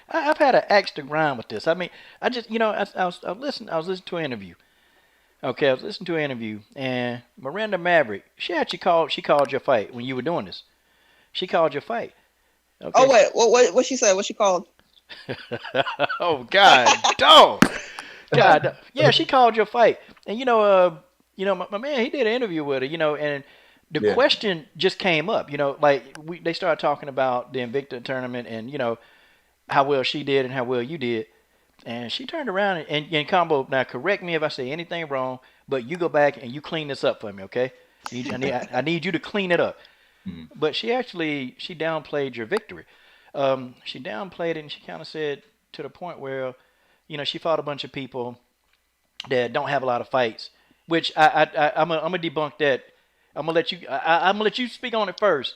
I've had an axe to grind with this. I mean, I just, I was listening to an interview. Okay, I was listening to an interview, and Miranda Maverick, she called your fight when you were doing this. She called your fight. Okay. Oh wait, what she said? What she called? Oh God, dog. God, yeah, she called your fight, and my man, he did an interview with her, and the question just came up, like they started talking about the Invicta tournament and how well she did and how well you did. And she turned around and Combo, now correct me if I say anything wrong, but you go back and you clean this up for me, okay? I need you to clean it up. Mhm. But she downplayed your victory. She downplayed it, and she kind of said to the point where, she fought a bunch of people that don't have a lot of fights, which I'm gonna debunk that. I'm gonna let you speak on it first,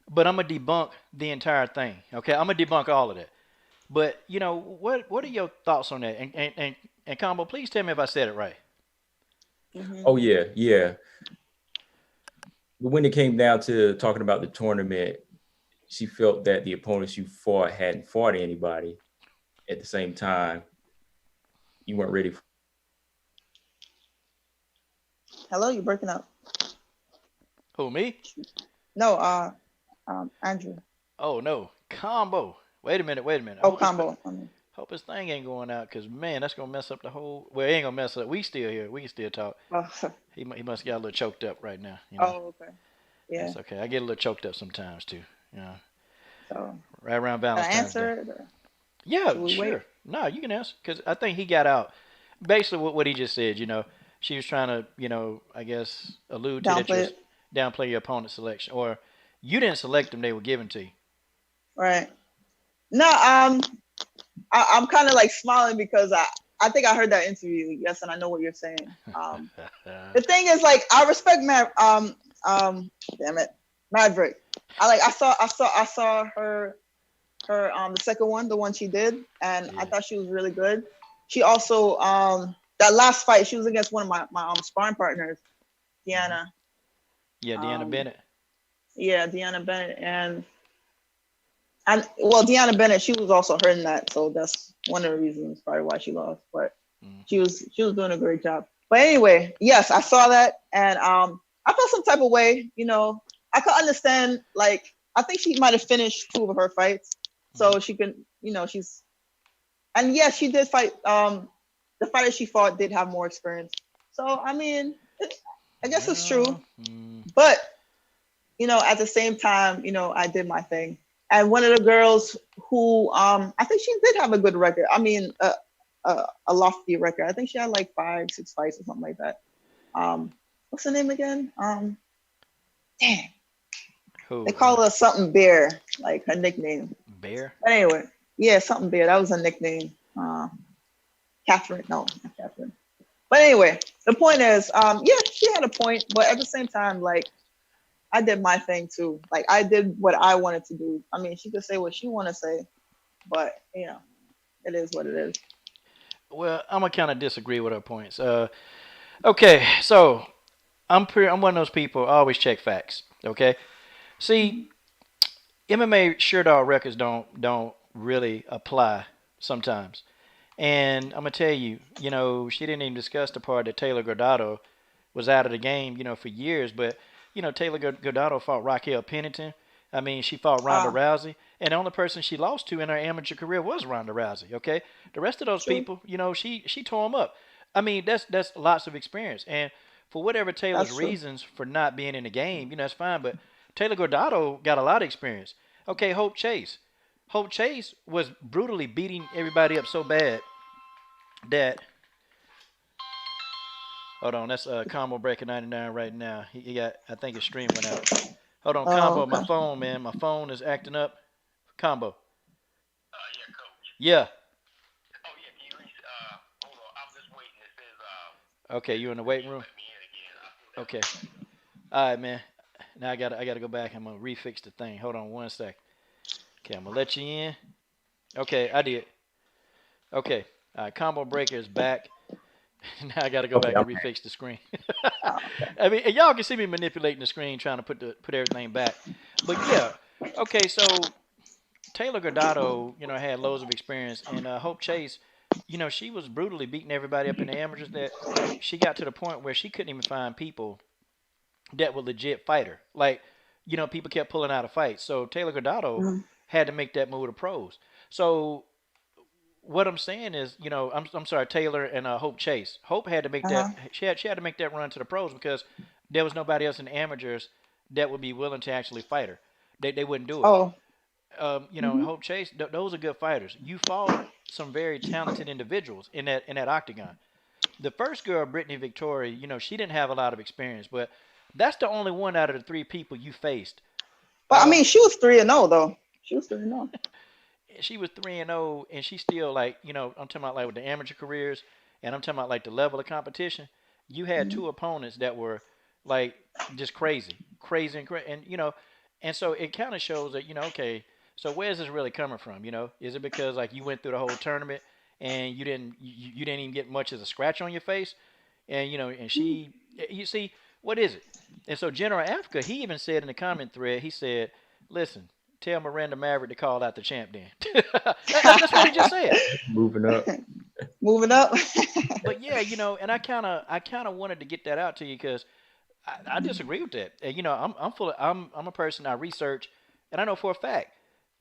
but I'm gonna debunk the entire thing. Okay, I'm gonna debunk all of that. But what are your thoughts on that? And Combo, please tell me if I said it right. Mm-hmm. Oh yeah, yeah. But when it came down to talking about the tournament, she felt that the opponents you fought hadn't fought anybody. At the same time, you weren't ready. Hello, you're breaking up. Who, me? No, Andrew. Oh no, Combo. Wait a minute. Oh, Combo. Hope his thing ain't going out, because man, that's gonna mess up the whole. Well, it ain't gonna mess up. We still here. We can still talk. He must get a little choked up right now. Oh, okay. Yeah. That's okay. I get a little choked up sometimes too. So, right around Valentine's Day. Answer? Yeah, sure. Wait? No, you can answer, because I think he got out. Basically, what he just said. She was trying to, I guess, allude to that downplay your opponent's selection, or you didn't select them; they were given to you. Right. No, I'm kind of like smiling because I think I heard that interview. Yes, and I know what you're saying. The thing is, like, I respect damn it, Maverick. I saw her the second one, the one she did, and I thought she was really good. She also that last fight, she was against one of my sparring partners, Deanna. Yeah, Deanna Bennett. Yeah, Deanna Bennett, and And well, Deanna Bennett, she was also hurt in that, so that's one of the reasons probably why she lost. But Mm. she was doing a great job. But anyway, yes, I saw that, and I felt some type of way. I could understand. Like, I think she might have finished 2 of her fights, so she can. She's and yes, she did fight. The fighter she fought did have more experience. So I mean, I guess it's true. But at the same time, I did my thing. And one of the girls who I think she did have a good record. I mean, a lofty record. I think she had like 5, 6 fights or something like that. What's her name again? Dang. Who? They call her something Bear, like her nickname. Bear? But anyway, yeah, something Bear. That was her nickname. Catherine. No, not Catherine. But anyway, the point is, yeah, she had a point, but at the same time, like, I did my thing too. Like, I did what I wanted to do. I mean, she could say what she want to say, but it is what it is. Well, I'm gonna kind of disagree with her points. Okay, so I'm one of those people. I always check facts. Okay, see, MMA sure dog records don't really apply sometimes. And I'm gonna tell you, she didn't even discuss the part that Taylor Gordado was out of the game, for years. But Taylor Gordado fought Raquel Pennington. I mean, she fought Ronda Rousey, and the only person she lost to in her amateur career was Ronda Rousey. Okay, the rest of those people, she tore them up. I mean, that's lots of experience, and for whatever Taylor's reasons for not being in the game, that's fine. But Taylor Gordado got a lot of experience. Okay, Hope Chase. Hope Chase was brutally beating everybody up so bad that. Hold on, that's Combo Breaker 99 right now. He got, I think his stream went out. Hold on, Combo, okay. my phone, man. My phone is acting up. Combo. Yeah, coach. Yeah. Oh, yeah, can you reach, hold on, I'm just waiting. It says, Okay, you in the waiting room? let me in again. Okay. All right, man. Now I gotta go back. I'm gonna refix the thing. Hold on one sec. Okay, I'm gonna let you in. Okay, I did. Okay. All right, Combo Breaker is back. Now I gotta go back and refix the screen. I mean, and y'all can see me manipulating the screen, trying to put everything back. But yeah, okay. So Taylor Gordado, had loads of experience, and Hope Chase, she was brutally beating everybody up in the amateurs. That she got to the point where she couldn't even find people that were legit fighter. Like, people kept pulling out of fights. So Taylor Gordado had to make that move to pros. So what I'm saying is, I'm sorry, Taylor and Hope Chase. Hope had to make that. She had to make that run to the pros because there was nobody else in the amateurs that would be willing to actually fight her. They wouldn't do it. Oh. Hope Chase. Those are good fighters. You fought some very talented individuals in that octagon. The first girl, Brittany Victoria, she didn't have a lot of experience, but that's the only one out of the 3 people you faced. But I mean, she was 3-0 though. She was 3-0. She was 3-0, and she still, like, I'm talking about like with the amateur careers, and I'm talking about like the level of competition. You had 2 opponents that were like just crazy, and so it kind of shows that okay, so where's this really coming from? Is it because like you went through the whole tournament and you didn't even get much as a scratch on your face, and and you see what is it? And so General Africa, he even said in the comment thread, he said, listen. Tell Miranda Maverick to call out the champ then. That's what he just said. Moving up. Moving up. But yeah, and I kind of wanted to get that out to you because I disagree with that. And, I'm a person I research, and I know for a fact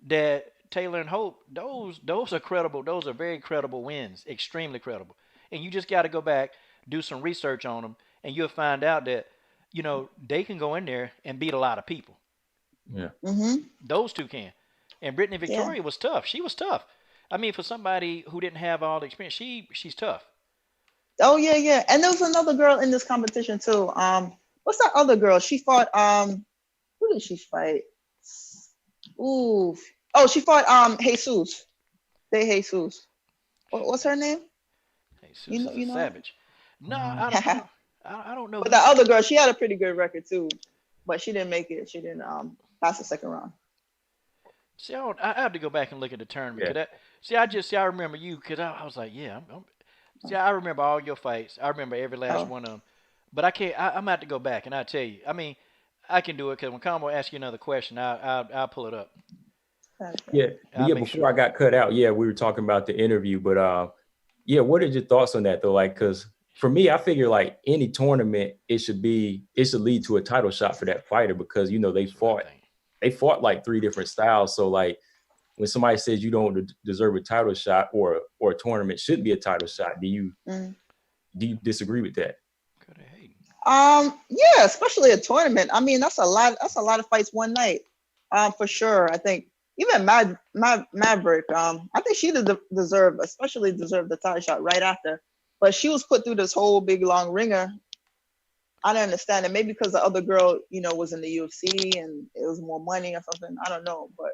that Taylor and Hope, those are credible. Those are very credible wins, extremely credible. And you just got to go back, do some research on them, and you'll find out that they can go in there and beat a lot of people. Yeah. Those 2 can. And Brittany Victoria was tough. She was tough. I mean, for somebody who didn't have all the experience, she's tough. Oh yeah. And there was another girl in this competition too. What's that other girl? She fought who did she fight? Ooh. Oh, she fought Jesus. Jesus. What's her name? Jesus is a savage. No, I don't know. But that other girl, she had a pretty good record too. But she didn't make it. She didn't pass the second round. See, I have to go back and look at the tournament. Yeah. I remember you because I was like, yeah. I remember all your fights. I remember every last one of them. But I can't. I'm going to have to go back and I'll tell you. I mean, I can do it because when Combo asks you another question, I'll pull it up. Yeah, but I'll yeah. make Before sure. I got cut out, yeah, we were talking about the interview, but yeah, what are your thoughts on that though? Like, because for me, I figure like any tournament, it should lead to a title shot for that fighter because they That's what I fought think. like 3 different styles. So like when somebody says you don't deserve a title shot or a tournament should be a title shot, do you Mm. disagree with that? Could have hated. Yeah, especially a tournament. I mean, that's a lot. That's a lot of fights one night. For sure. I think even Maverick. I think she especially deserved the title shot right after. But she was put through this whole big long ringer. I don't understand it. Maybe because the other girl, was in the UFC and it was more money or something. I don't know, but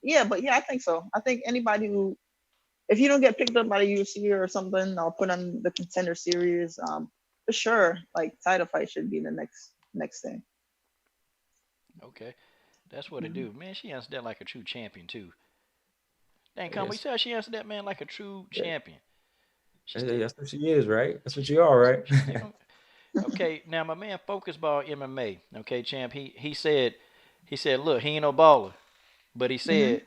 yeah, I think so. I think anybody who, if you don't get picked up by the UFC or something, or put on the contender series, for sure, like title fight should be the next thing. Okay, that's what it Mhm. do. Man, she answered that like a true champion too. Dang, Combo, you Yes. see how she answered that, man, like a true Yeah. champion. She Hey, still, that's what she is, right? That's she, what you are, right? she still gonna. Okay, now my man Focus Ball MMA. Okay, champ. He said, look, he ain't no baller, but he Mhm. said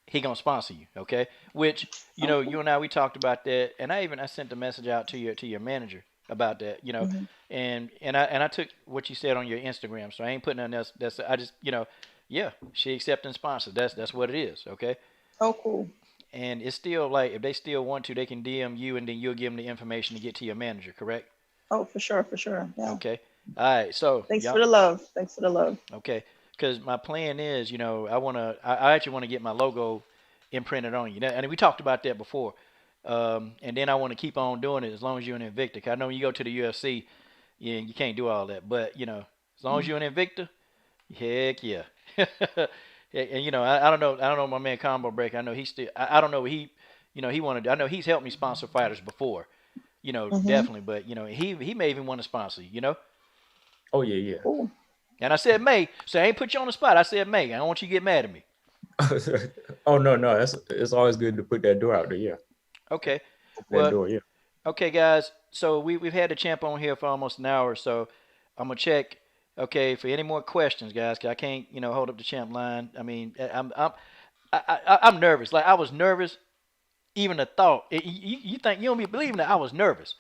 he gonna sponsor you. Okay, which Okay. you and I we talked about that, and I sent a message out to your manager about that. Mhm. And I took what you said on your Instagram, so I ain't putting nothing else. That's I just yeah, she accepting sponsors. That's what it is. Okay, Oh, cool. and it's still like if they still want to, they can DM you, and then you'll give them the information to get to your manager. Correct? Oh, for sure, for sure. Yeah. Okay. All right. So Thanks for y'all. the love. Thanks for the love. Okay. Because my plan is, I actually want to get my logo imprinted on you. And we talked about that before. And then I want to keep on doing it as long as you're in Invicta. 'Cause I know when you go to the UFC, you can't do all that. But as long as Mhm. you're in Invicta, heck yeah. And I don't know my man Combo Breaker. I know he still. I don't know he wanted. I know he's helped me sponsor fighters before. Mhm. Definitely. But he may even want to sponsor you. Oh yeah, Cool. And I said May, so I ain't put you on the spot. I said May. I don't want you to get mad at me. yeah. Oh no, it's always good to put that door out there. Yeah, Okay. open that Well, door. Yeah. okay, guys. So we've had the champ on here for almost an hour. So I'm gonna check. Okay, for any more questions, guys, 'cause I can't hold up the champ line. I mean, I'm nervous. Like I was nervous. Even the thought. You think you don't be believing that I was nervous.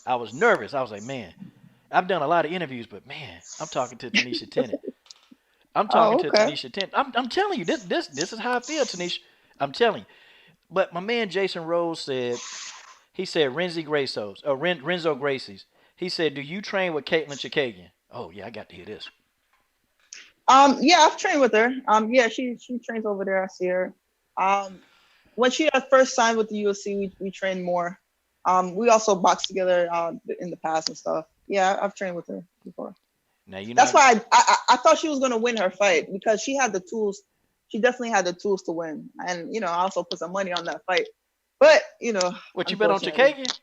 I was nervous. I was like, man, I've done a lot of interviews, but man, I'm talking to Taneisha Tennant. I'm talking Oh, to okay. Taneisha Tennant. I'm telling you, this is how I feel, Taneisha. I'm telling you. But my man Jason Rose said, he said Renzo Gracie's. He said, do you train with Caitlin Chikagian? Oh yeah, I got to hear this. Yeah, I've trained with her. Yeah, she trains over there. I see her. Um, when she had first signed with the UFC, we trained more. We also boxed together in the past and stuff. Yeah, I've trained with her before. Now you know That's why I thought she was gonna win her fight because she had the tools. She definitely had the tools to win, and I also put some money on that fight. But what you bet on unfortunately, Chikagian?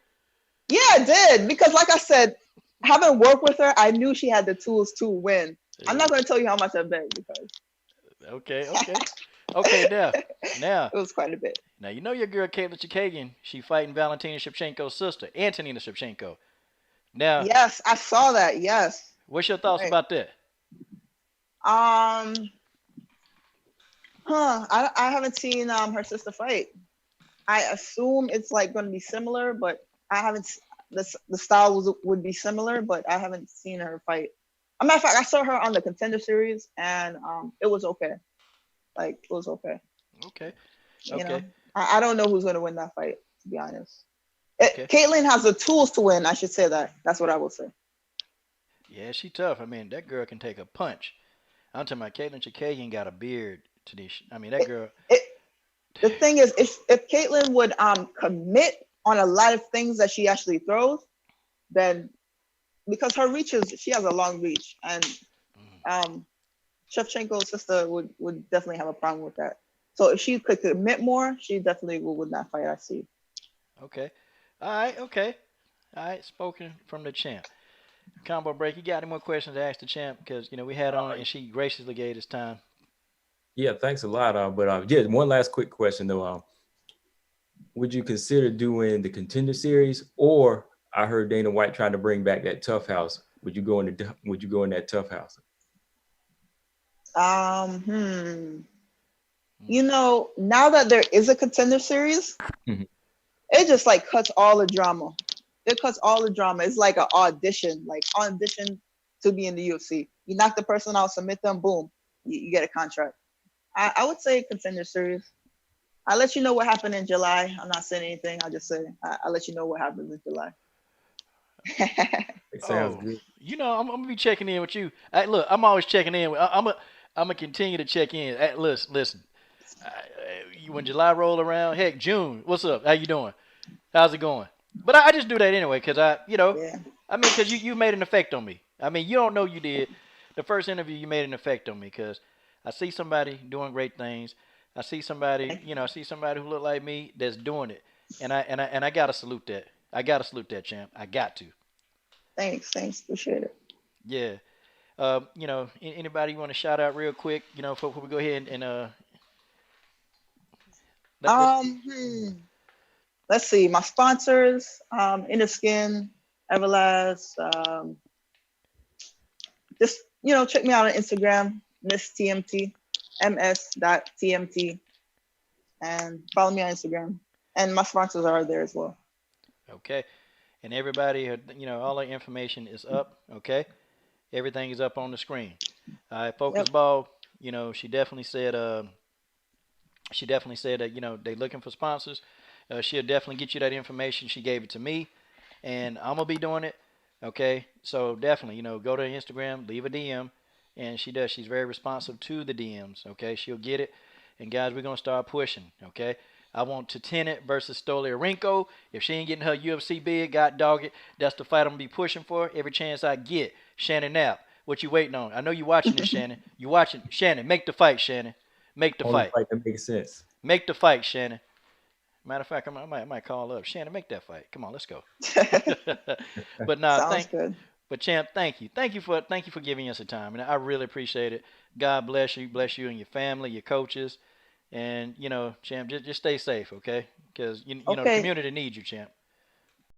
yeah, I did because, like I said, having worked with her, I knew she had the tools to win. I'm Yeah. not gonna tell you how much I bet because Okay. Now, it was quite a bit. you know your girl Caitlin Chikagian. She fighting Valentina Shevchenko's sister, Antonina Shevchenko. Now, Yes, I saw that. Yes. what's your thoughts Right. about that? Um. I haven't seen her sister fight. I assume it's like going to be similar, but I haven't. The style would be similar, but I haven't seen her fight. As a matter of fact, I saw her on the Contender Series, and it was okay. Like it was okay. Okay. You know, Okay. I don't know who's going to win that fight. To be honest, Okay. Caitlyn has the tools to win. I should say that. That's what I will say. Yeah, she tough. I mean, that girl can take a punch. I'm talking about Caitlin Chikagian got a beard to this. I mean, that It, girl. it, the thing is, if Caitlyn would commit on a lot of things that she actually throws, then because her reach is she has a long reach, and Mm, um, Shevchenko's sister would definitely have a problem with that. So if she could commit more, she definitely would win that fight. I see. okay. All right. Okay. All right. Spoken from the champ. Combo break. You got any more questions to ask the champ? Because we had on and she graciously gave us time. Yeah, thanks a lot. But yeah, one last quick question though. Would you consider doing the Contender Series, or I heard Dana White trying to bring back that Tough House? Would you go in that Tough House? Um, hmm. You know, now that there is a Contender Series, Mhm. it just like cuts all the drama. It cuts all the drama. It's like an audition, like audition to be in the UFC. You knock the person out, submit them, boom, you get a contract. I would say Contender Series. I'll let you know what happened in July. I'm not saying anything. I'll just say I'll let you know what happens in July. It sounds Oh, good. I'm gonna be checking in with you. Look, I'm always checking in. I'm gonna continue to check in. Listen. When July roll around, heck, June. What's up? How you doing? How's it going? But I just do that anyway, cause Yeah. cause you made an effect on me. I mean, you don't know you did. The first interview, you made an effect on me, cause I see somebody doing great things. I see somebody, I see somebody who look like me that's doing it, and I gotta salute that. I gotta salute that, champ. I got to. Thanks. Appreciate it. Yeah. Anybody you want to shout out real quick? Before we go ahead and let's. Um, hmm. Let's see. My sponsors, Inner Skin, Everlast. Just check me out on Instagram, Miss TMT, ms.tmt, and follow me on Instagram. And my sponsors are there as well. Okay. And everybody, all the information is up. Okay. Everything is up on the screen. All right. Focus Yep. ball. She definitely said. She definitely said that they looking for sponsors. She'll definitely get you that information. She gave it to me, and I'm gonna be doing it. Okay. So definitely, go to Instagram, leave a DM, and she does. She's very responsive to the DMs. Okay. She'll get it. And guys, we're gonna start pushing. Okay. I want to Tennant versus Stoli or Rinku. If she ain't getting her UFC bid, God dog it, that's the fight I'm gonna be pushing for every chance I get. Shannon Knapp, what you waiting on? I know you watching this, Shannon. You watching? Shannon, make the fight, Shannon. Make the Only fight. fight that makes sense. Make the fight, Shannon. Matter of fact, I might call up Shannon. Make that fight. Come on, let's go. But nah, Sounds good. but champ, thank you for giving us the time, and I really appreciate it. God bless you and your family, your coaches, and champ, just stay safe, okay? Because the Okay. community needs you, champ.